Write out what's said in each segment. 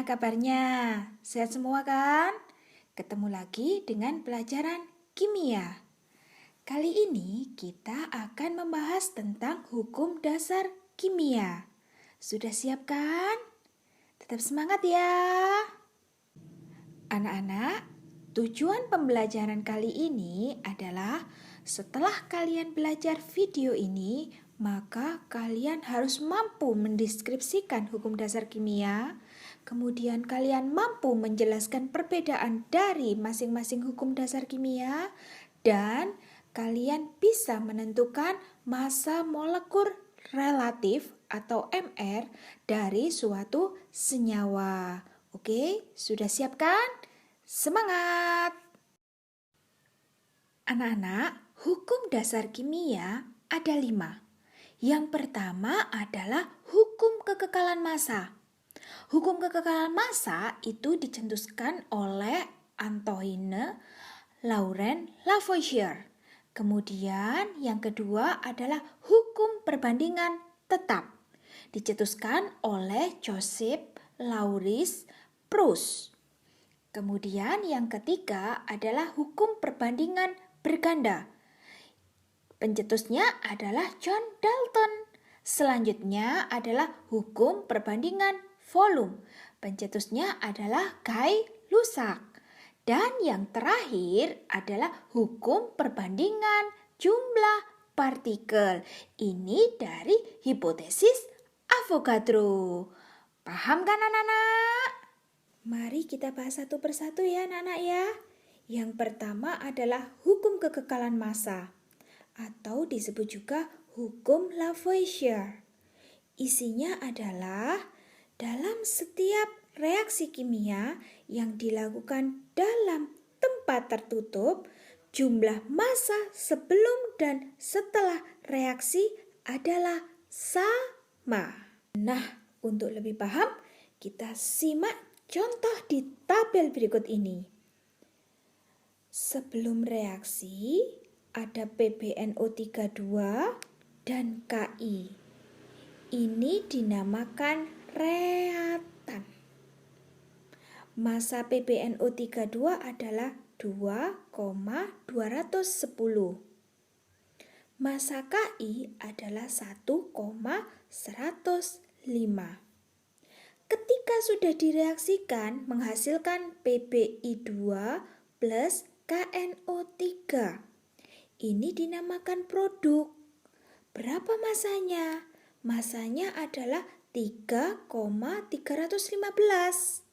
kabarnya? Sehat semua kan? Ketemu lagi dengan pelajaran kimia. Kali ini kita akan membahas tentang hukum dasar kimia. Sudah siap kan? Tetap semangat ya. Anak-anak, tujuan pembelajaran kali ini adalah setelah kalian belajar video ini, maka kalian harus mampu mendeskripsikan hukum dasar kimia. Kemudian kalian mampu menjelaskan perbedaan dari masing-masing hukum dasar kimia. Dan kalian bisa menentukan massa molekul relatif atau MR dari suatu senyawa. Oke, sudah siap kan? Semangat! Anak-anak, hukum dasar kimia ada 5. Yang pertama adalah hukum kekekalan massa. Hukum kekekalan massa itu dicetuskan oleh Antoine Laurent Lavoisier. Kemudian yang kedua adalah hukum perbandingan tetap. Dicetuskan oleh Joseph Louis Proust. Kemudian yang ketiga adalah hukum perbandingan berganda. Pencetusnya adalah John Dalton. Selanjutnya adalah hukum perbandingan volume. Pencetusnya adalah Guy Lussac. Dan yang terakhir adalah hukum perbandingan jumlah partikel. Ini dari hipotesis Avogadro. Paham kan anak-anak? Mari kita bahas satu persatu ya anak-anak ya. Yang pertama adalah hukum kekekalan massa atau disebut juga hukum Lavoisier. Isinya adalah dalam setiap reaksi kimia yang dilakukan dalam tempat tertutup, jumlah massa sebelum dan setelah reaksi adalah sama. Nah, untuk lebih paham, kita simak contoh di tabel berikut ini. Sebelum reaksi, ada PbNO32 dan Ki. Ini dinamakan reaktan. Massa PbNO32 adalah 2,210. Massa Ki adalah 1,105. Ketika sudah direaksikan menghasilkan PbI2 plus KNO3. Ini dinamakan produk. Berapa masanya? Masanya adalah 3,315.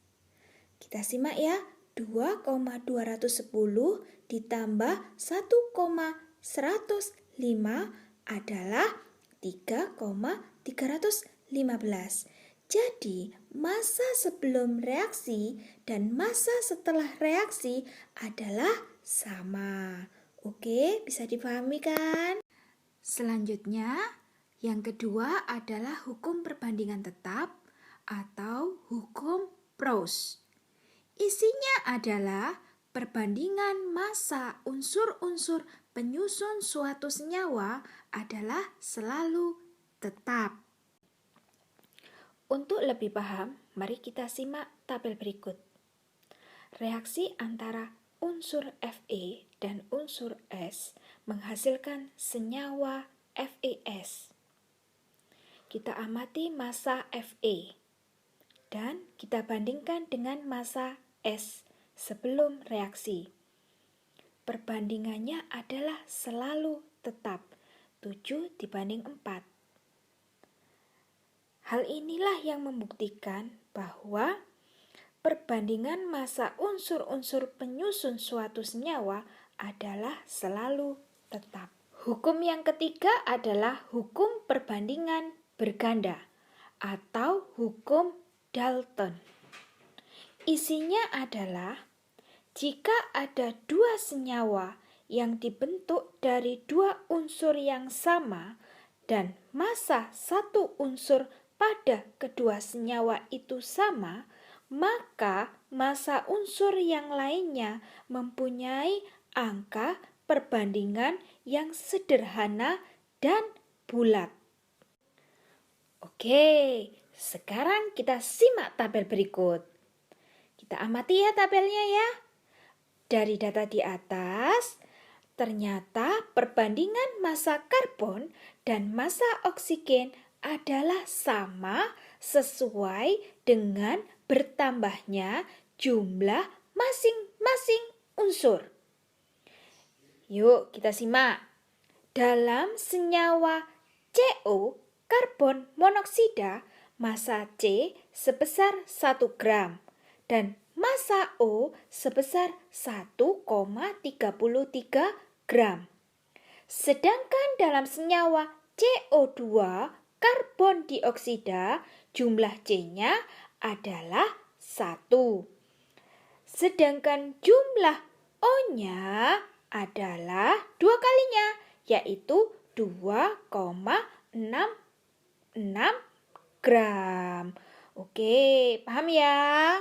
Kita simak ya, 2,210 ditambah 1,105 adalah 3,315. Jadi, massa sebelum reaksi dan massa setelah reaksi adalah sama. Oke, bisa dipahami kan? Selanjutnya, yang kedua adalah hukum perbandingan tetap atau hukum Proust. Isinya adalah perbandingan massa unsur-unsur penyusun suatu senyawa adalah selalu tetap. Untuk lebih paham, mari kita simak tabel berikut. Reaksi antara unsur Fe dan unsur S menghasilkan senyawa FeS. Kita amati massa Fe dan kita bandingkan dengan massa S sebelum reaksi. Perbandingannya adalah selalu tetap, 7:4. Hal inilah yang membuktikan bahwa perbandingan massa unsur-unsur penyusun suatu senyawa adalah selalu tetap. Hukum yang ketiga adalah hukum perbandingan berganda atau hukum Dalton. Isinya adalah jika ada dua senyawa yang dibentuk dari dua unsur yang sama dan massa satu unsur pada kedua senyawa itu sama, maka massa unsur yang lainnya mempunyai angka perbandingan yang sederhana dan bulat. Oke, sekarang kita simak tabel berikut. Kita amati ya tabelnya ya. Dari data di atas, ternyata perbandingan massa karbon dan massa oksigen adalah sama sesuai dengan bertambahnya jumlah masing-masing unsur. Yuk kita simak. Dalam senyawa CO, karbon monoksida, massa C sebesar 1 gram dan massa O sebesar 1,33 gram. Sedangkan dalam senyawa CO2, karbon dioksida, jumlah C-nya adalah 1. Sedangkan jumlah O-nya adalah 2 kalinya, yaitu 2,66 gram. Oke, paham ya?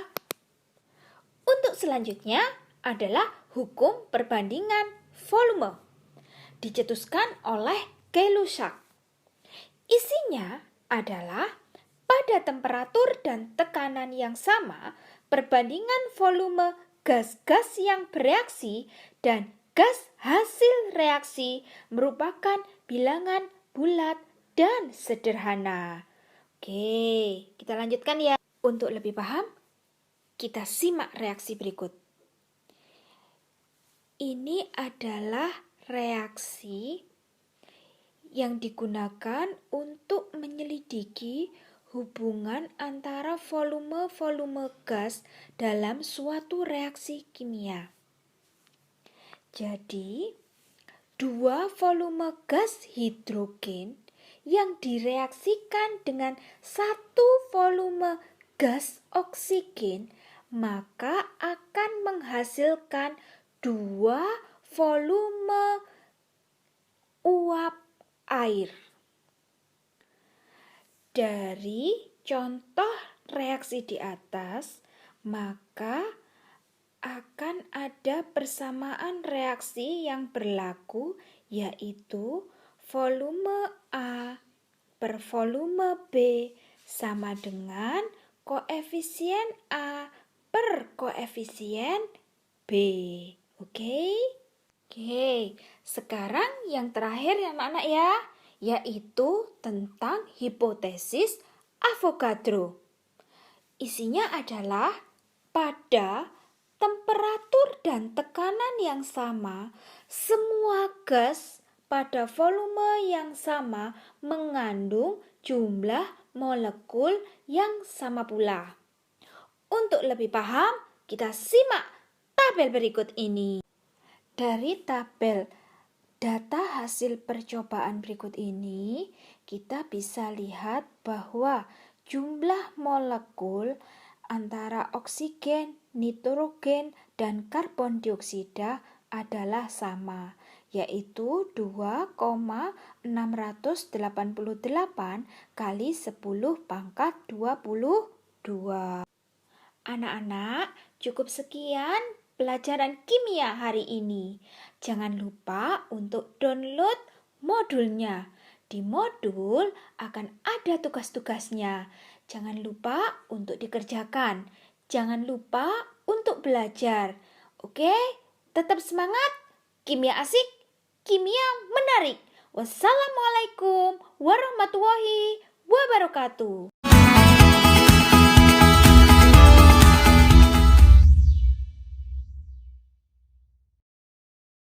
Untuk selanjutnya adalah hukum perbandingan volume. Dicetuskan oleh Gay-Lussac. Isinya adalah pada temperatur dan tekanan yang sama, perbandingan volume gas-gas yang bereaksi dan gas hasil reaksi merupakan bilangan bulat dan sederhana. Oke, kita lanjutkan ya. Untuk lebih paham, kita simak reaksi berikut. Ini adalah reaksi yang digunakan untuk menyelidiki hubungan antara volume-volume gas dalam suatu reaksi kimia. Jadi, dua volume gas hidrogen yang direaksikan dengan satu volume gas oksigen, maka akan menghasilkan dua volume uap air. Dari contoh reaksi di atas, maka akan ada persamaan reaksi yang berlaku, yaitu volume A per volume B sama dengan koefisien A per koefisien B. Oke? Oke, sekarang yang terakhir ya anak-anak ya, yaitu tentang hipotesis Avogadro. Isinya adalah pada temperatur dan tekanan yang sama, semua gas pada volume yang sama mengandung jumlah molekul yang sama pula. Untuk lebih paham, kita simak tabel berikut ini. Dari tabel data hasil percobaan berikut ini, kita bisa lihat bahwa jumlah molekul antara oksigen, nitrogen, dan karbon dioksida adalah sama, yaitu 2,688 kali 10 pangkat 22. Anak-anak, cukup sekian pelajaran kimia hari ini. Jangan lupa untuk download modulnya. Di modul akan ada tugas-tugasnya. Jangan lupa untuk dikerjakan. Jangan lupa untuk belajar. Oke, tetap semangat. Kimia asik, kimia menarik. Wassalamualaikum warahmatullahi wabarakatuh.